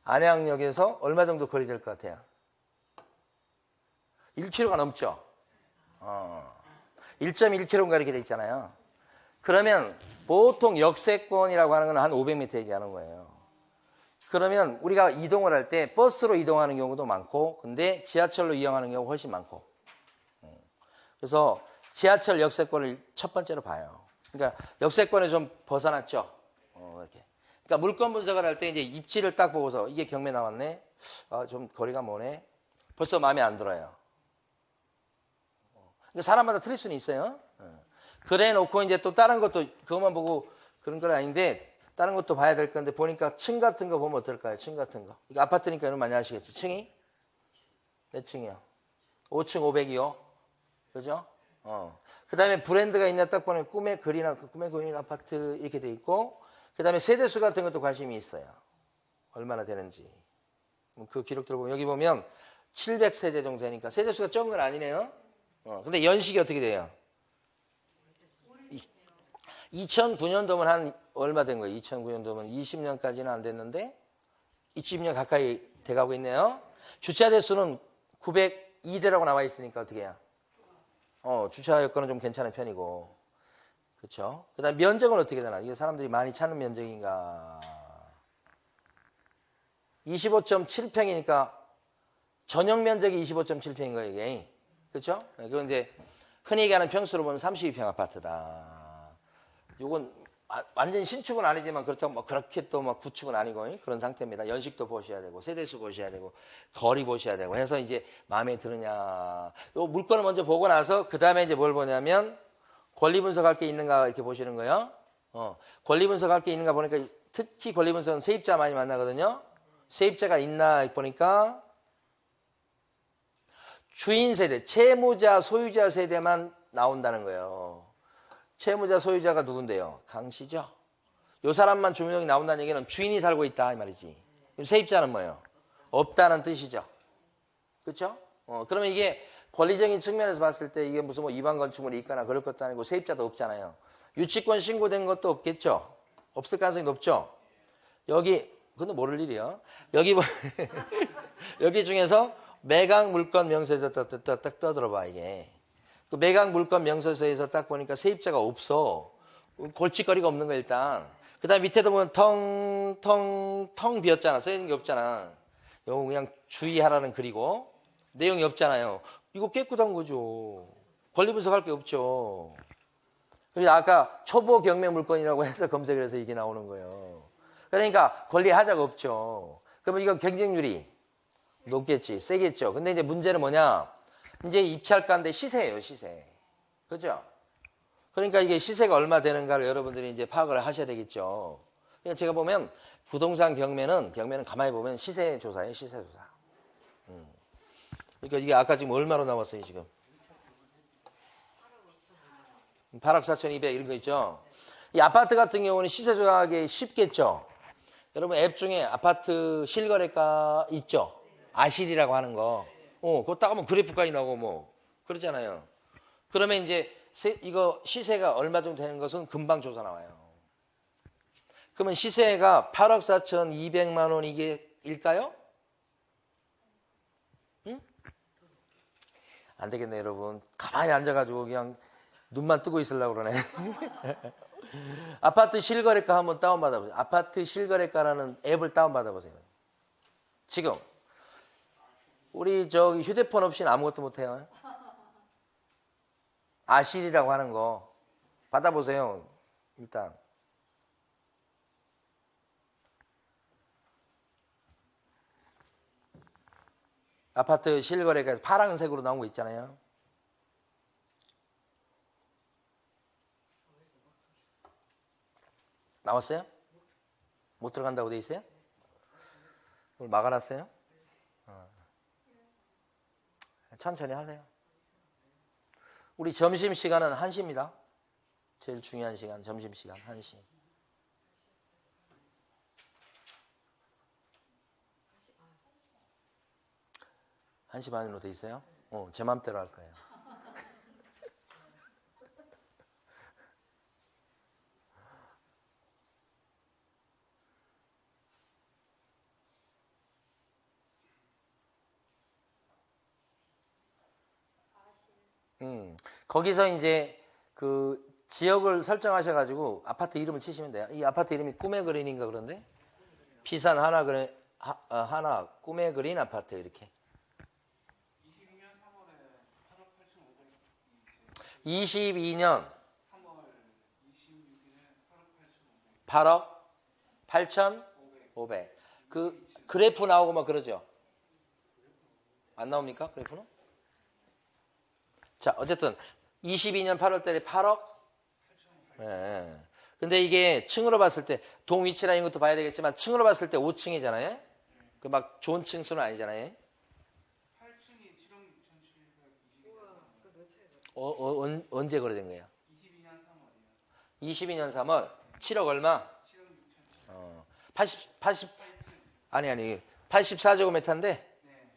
안양역에서 얼마 정도 거리 될 것 같아요? 1km가 넘죠? 1.1km인가 이렇게 돼 있잖아요. 그러면 보통 역세권이라고 하는 건 한 500m 얘기하는 거예요. 그러면 우리가 이동을 할 때 버스로 이동하는 경우도 많고, 근데 지하철로 이용하는 경우가 훨씬 많고. 그래서 지하철 역세권을 첫 번째로 봐요. 그러니까 역세권에 좀 벗어났죠. 이렇게. 그러니까 물건 분석을 할 때 이제 입지를 딱 보고서 이게 경매 나왔네. 좀 거리가 머네. 벌써 마음에 안 들어요. 그러니까 사람마다 틀릴 수는 있어요. 그래 놓고 이제 또 다른 것도 그것만 보고 그런 건 아닌데 다른 것도 봐야 될 건데 보니까 층 같은 거 보면 어떨까요? 층 같은 거. 이거 아파트니까 여러분 많이 아시겠죠? 층이? 몇 층이요? 5층 500이요. 그죠? 그 다음에 브랜드가 있나 딱 보면 꿈의 그린 아파트 이렇게 돼 있고, 그 다음에 세대수 같은 것도 관심이 있어요. 얼마나 되는지. 그 기록들 보면 여기 보면 700세대 정도 되니까 세대수가 적은 건 아니네요. 근데 연식이 어떻게 돼요? 2009년도면 한 얼마 된 거예요? 2009년도면 20년까지는 안 됐는데 20년 가까이 돼가고 있네요. 주차 대수는 902대라고 나와 있으니까 어떻게 해요? 주차 여건은 좀 괜찮은 편이고. 그렇죠? 그 다음에 면적은 어떻게 되나? 이게 사람들이 많이 찾는 면적인가? 25.7평이니까 전용 면적이 25.7평인 거예요, 이게. 그렇죠? 그건 이제 흔히 얘기하는 평수로 보면 32평 아파트다. 이건 완전 신축은 아니지만 그렇다고 뭐 그렇게 또 막 구축은 아니고 그런 상태입니다. 연식도 보셔야 되고 세대수 보셔야 되고 거리 보셔야 되고 해서 이제 마음에 드느냐. 요 물건을 먼저 보고 나서 그 다음에 이제 뭘 보냐면 권리 분석할 게 있는가 이렇게 보시는 거예요. 권리 분석할 게 있는가 보니까 특히 권리 분석은 세입자 많이 만나거든요. 세입자가 있나 보니까 주인 세대, 채무자, 소유자 세대만 나온다는 거예요. 채무자, 소유자가 누군데요? 강 씨죠? 요 사람만 주민등록이 나온다는 얘기는 주인이 살고 있다 이 말이지. 그럼 세입자는 뭐예요? 없다는 뜻이죠. 그렇죠? 그러면 이게 권리적인 측면에서 봤을 때 이게 무슨 뭐 이반 건축물이 있거나 그럴 것도 아니고 세입자도 없잖아요. 유치권 신고된 것도 없겠죠? 없을 가능성이 높죠? 여기, 근데 모를 일이요. 여기, 여기 중에서 매각 물건 명세에서 딱 떠들어봐, 이게. 그 매각 물건 명세서에서 딱 보니까 세입자가 없어. 골칫거리가 없는 거 일단. 그 다음에 밑에도 보면 텅 비었잖아. 써있는 게 없잖아. 이거 그냥 주의하라는 글이고. 내용이 없잖아요. 이거 깨끗한 거죠. 권리 분석할 게 없죠. 그래서 아까 초보 경매 물건이라고 해서 검색을 해서 이게 나오는 거예요. 그러니까 권리하자가 없죠. 그러면 이거 경쟁률이 높겠지, 세겠죠. 근데 이제 문제는 뭐냐? 이제 입찰가인데 시세예요, 시세. 그죠? 그러니까 이게 시세가 얼마 되는가를 여러분들이 이제 파악을 하셔야 되겠죠. 그러니까 제가 보면 부동산 경매는 가만히 보면 시세 조사예요, 시세 조사. 그러니까 이게 아까 지금 얼마로 나왔어요, 지금? 8억 4,200 이런 거 있죠. 이 아파트 같은 경우는 시세 조사하기 쉽겠죠. 여러분 앱 중에 아파트 실거래가 있죠. 아실이라고 하는 거. 그거 딱 하면 그래프까지 나오고 뭐 그러잖아요. 그러면 이제 이거 시세가 얼마 정도 되는 것은 금방 조사 나와요. 그러면 시세가 8억 4,200만 원 이게 일까요? 응? 안 되겠네, 여러분. 가만히 앉아가지고 그냥 눈만 뜨고 있으려고 그러네. 아파트 실거래가 한번 다운받아보세요. 아파트 실거래가라는 앱을 다운받아보세요. 지금 우리 저기 휴대폰 없이는 아무것도 못해요. 아실이라고 하는 거 받아보세요. 일단 아파트 실거래가 파란색으로 나온 거 있잖아요. 나왔어요? 못 들어간다고 돼 있어요? 오늘 막아놨어요? 천천히 하세요. 우리 점심시간은 1시입니다. 제일 중요한 시간, 점심시간 1시. 1시 반으로 돼 있어요? 제 맘대로 할 거예요. 거기서 이제 그 지역을 설정하셔가지고 아파트 이름을 치시면 돼요. 이 아파트 이름이 꿈의 그린인가 그런데 비산 하나 그린 하나 꿈의 그린 아파트 이렇게. 22년 3월에 8억 8,500. 22년 3월 26일에 8억 8,500. 8억 8,500. 그 그래프 나오고 막 그러죠. 안 나옵니까? 그래프는? 자, 어쨌든 22년 8월 달에 8억. 예. 근데 이게 층으로 봤을 때 동 위치라는 것도 봐야 되겠지만 층으로 봤을 때 5층이잖아요. 그 막 좋은 층수는 아니잖아요. 8층이 7억 6,700. 언제 거래된 거예요? 22년 3월이요. 22년 3월 7억 얼마? 7억 6,700. 80 아니 84제곱미터인데. 네.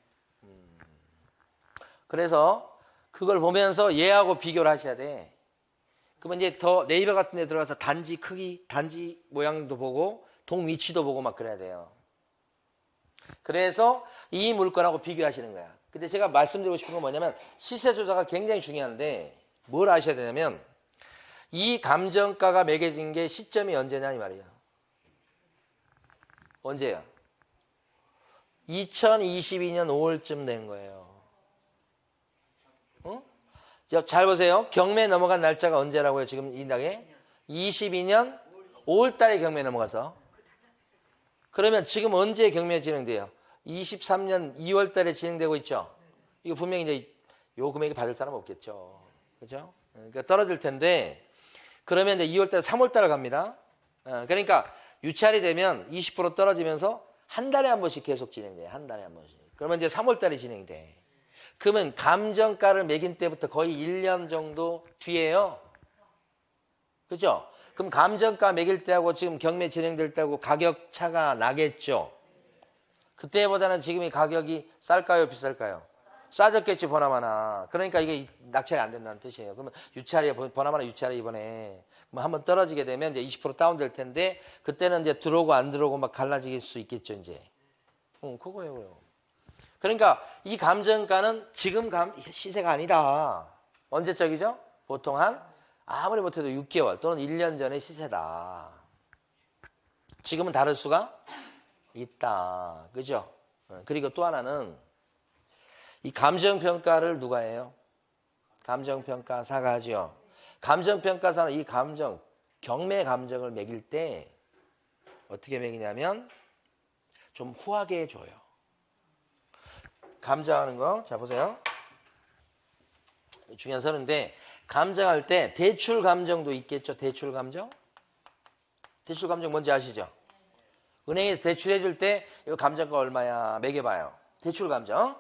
그래서 그걸 보면서 얘하고 비교를 하셔야 돼. 그러면 이제 더 네이버 같은 데 들어가서 단지 크기, 단지 모양도 보고 동 위치도 보고 막 그래야 돼요. 그래서 이 물건하고 비교하시는 거야. 근데 제가 말씀드리고 싶은 건 뭐냐면 시세 조사가 굉장히 중요한데 뭘 아셔야 되냐면 이 감정가가 매겨진 게 시점이 언제냐 이 말이에요. 언제요? 2022년 5월쯤 된 거예요. 어? 잘 보세요. 경매 넘어간 날짜가 언제라고요? 지금 이 당에 22년 5월 달에 경매 넘어가서. 그러면 지금 언제 경매 진행돼요? 23년 2월 달에 진행되고 있죠. 이거 분명히 이제 요 금액이 받을 사람 없겠죠. 그죠? 그러니까 떨어질 텐데 그러면 이제 2월 달 3월 달을 갑니다. 그러니까 유찰이 되면 20% 떨어지면서 한 달에 한 번씩 계속 진행돼요. 한 달에 한 번씩. 그러면 이제 3월 달에 진행이 돼. 그러면 감정가를 매긴 때부터 거의 1년 정도 뒤에요. 그죠? 그럼 감정가 매길 때하고 지금 경매 진행될 때하고 가격 차가 나겠죠? 그때보다는 지금이 가격이 쌀까요? 비쌀까요? 싸졌겠지, 보나마나. 그러니까 이게 낙찰이 안 된다는 뜻이에요. 그러면 유찰이, 보나마나 유찰이 이번에 뭐 한번 떨어지게 되면 이제 20% 다운될 텐데 그때는 이제 들어오고 안 들어오고 막 갈라질 수 있겠죠, 이제. 그거예요. 그러니까 이 감정가는 지금 시세가 아니다. 언제적이죠? 보통 아무리 못해도 6개월 또는 1년 전의 시세다. 지금은 다를 수가 있다. 그죠? 그리고 또 하나는 이 감정평가를 누가 해요? 감정평가사가 하죠. 감정평가사는 이 경매 감정을 매길 때 어떻게 매기냐면 좀 후하게 해줘요. 감정하는 거, 자 보세요. 중요한 서는데 감정할 때 대출 감정도 있겠죠. 대출 감정? 대출 감정 뭔지 아시죠? 은행에서 대출해 줄 때 이거 감정가 얼마야 매겨봐요. 대출 감정.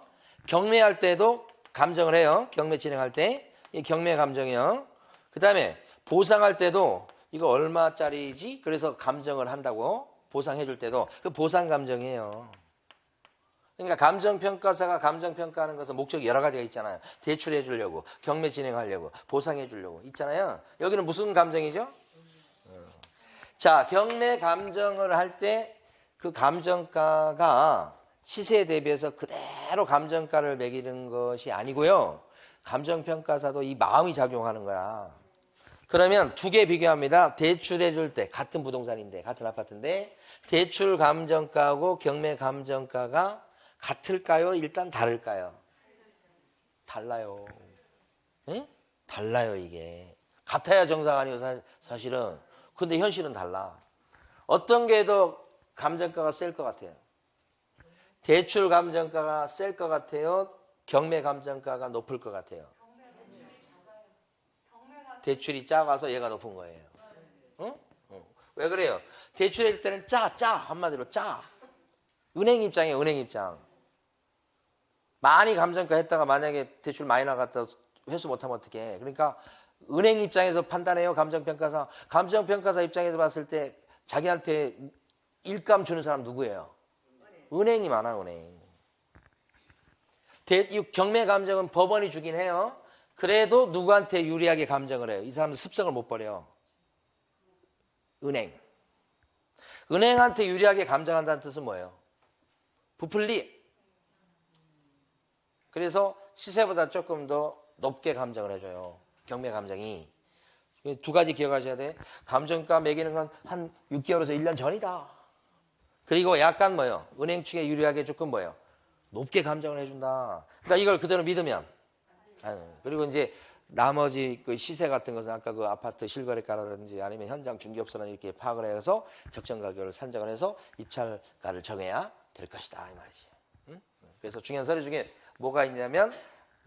경매할 때도 감정을 해요. 경매 진행할 때 이 경매 감정이요. 그 다음에 보상할 때도 이거 얼마짜리지? 그래서 감정을 한다고 보상해 줄 때도 그 보상 감정이에요. 그러니까 감정평가사가 감정평가하는 것은 목적이 여러 가지가 있잖아요. 대출해 주려고, 경매 진행하려고, 보상해 주려고 있잖아요. 여기는 무슨 감정이죠? 자, 경매 감정을 할 때 그 감정가가 시세에 대비해서 그대로 감정가를 매기는 것이 아니고요. 감정평가사도 이 마음이 작용하는 거야. 그러면 두 개 비교합니다. 대출해 줄 때 같은 부동산인데, 같은 아파트인데 대출 감정가하고 경매 감정가가 같을까요? 일단 다를까요? 달라요. 응? 달라요, 이게. 같아야 정상 아니에요, 사실은. 근데 현실은 달라. 어떤 게 더 감정가가 셀 것 같아요? 대출 감정가가 셀 것 같아요? 경매 감정가가 높을 것 같아요? 대출이 작아서 얘가 높은 거예요. 응? 왜 그래요? 대출할 때는 한마디로 짜. 은행 입장이에요, 은행 입장. 많이 감정가 했다가 만약에 대출 많이 나갔다 회수 못하면 어떡해. 그러니까 은행 입장에서 판단해요. 감정평가사. 감정평가사 입장에서 봤을 때 자기한테 일감 주는 사람 누구예요? 은행이 많아, 은행. 경매 감정은 법원이 주긴 해요. 그래도 누구한테 유리하게 감정을 해요? 이 사람들 습성을 못 버려. 은행. 은행한테 유리하게 감정한다는 뜻은 뭐예요? 부풀리. 그래서 시세보다 조금 더 높게 감정을 해줘요. 경매 감정이. 두 가지 기억하셔야 돼. 감정가 매기는 건 한 6개월에서 1년 전이다. 그리고 약간 뭐요? 은행 측에 유리하게 조금 뭐요? 높게 감정을 해준다. 그러니까 이걸 그대로 믿으면. 그리고 이제 나머지 그 시세 같은 것은 아까 그 아파트 실거래가라든지 아니면 현장 중개업소나 이렇게 파악을 해서 적정 가격을 산정을 해서 입찰가를 정해야 될 것이다. 이 말이지. 응? 그래서 중요한 서류 중에 뭐가 있냐면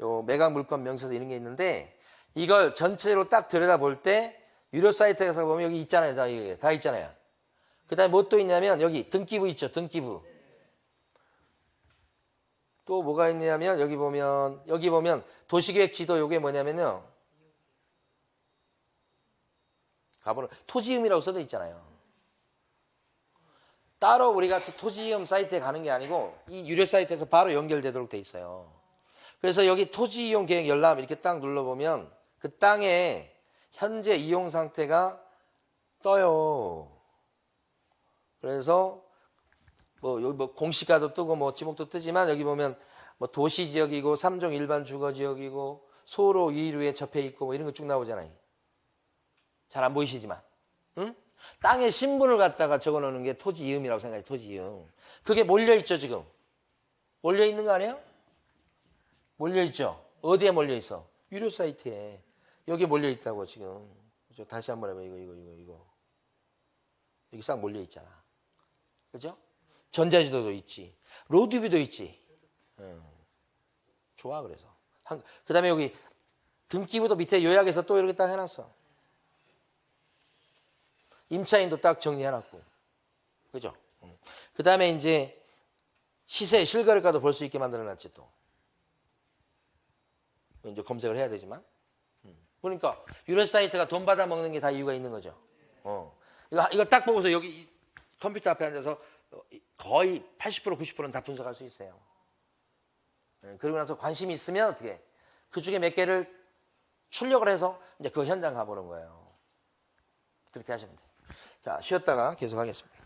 요 매각 물건 명세서 이런 게 있는데 이걸 전체로 딱 들여다볼 때 유료 사이트에서 보면 여기 있잖아요. 다 있잖아요. 그 다음에 뭐 또 있냐면 여기 등기부 있죠. 등기부. 또 뭐가 있냐면 여기 보면 도시계획 지도 요게 뭐냐면요. 가보는 토지음이라고 써져 있잖아요. 따로 우리가 토지음 사이트에 가는 게 아니고 이 유료 사이트에서 바로 연결되도록 돼 있어요. 그래서 여기 토지 이용 계획 열람 이렇게 딱 눌러보면 그 땅의 현재 이용 상태가 떠요. 그래서 여기 공시가도 뜨고 지목도 뜨지만 여기 보면 도시 지역이고 3종 일반 주거 지역이고 소로 2루에 접해 있고 이런 거 쭉 나오잖아요. 잘 안 보이시지만. 응? 땅의 신분을 갖다가 적어 놓는 게 토지 이음이라고 생각해요. 토지 이음. 그게 몰려 있죠, 지금. 몰려 있는 거 아니에요? 몰려 있죠. 어디에 몰려 있어? 유료 사이트에. 여기 몰려 있다고 지금. 그죠? 다시 한번 해봐. 이거. 여기 싹 몰려 있잖아. 그죠? 전자지도도 있지. 로드뷰도 있지. 좋아, 그래서. 그 다음에 여기 등기부도 밑에 요약해서 또 이렇게 딱 해놨어. 임차인도 딱 정리해놨고. 그죠? 그 다음에 이제 시세, 실거래가도 볼 수 있게 만들어놨지 또. 이제 검색을 해야 되지만. 그러니까 유료 사이트가 돈 받아 먹는 게 다 이유가 있는 거죠. 이거 딱 보고서 여기 컴퓨터 앞에 앉아서 거의 80% 90%는 다 분석할 수 있어요. 그리고 나서 관심이 있으면 어떻게 그 중에 몇 개를 출력을 해서 이제 그 현장 가보는 거예요. 그렇게 하시면 돼요. 자, 쉬었다가 계속 하겠습니다.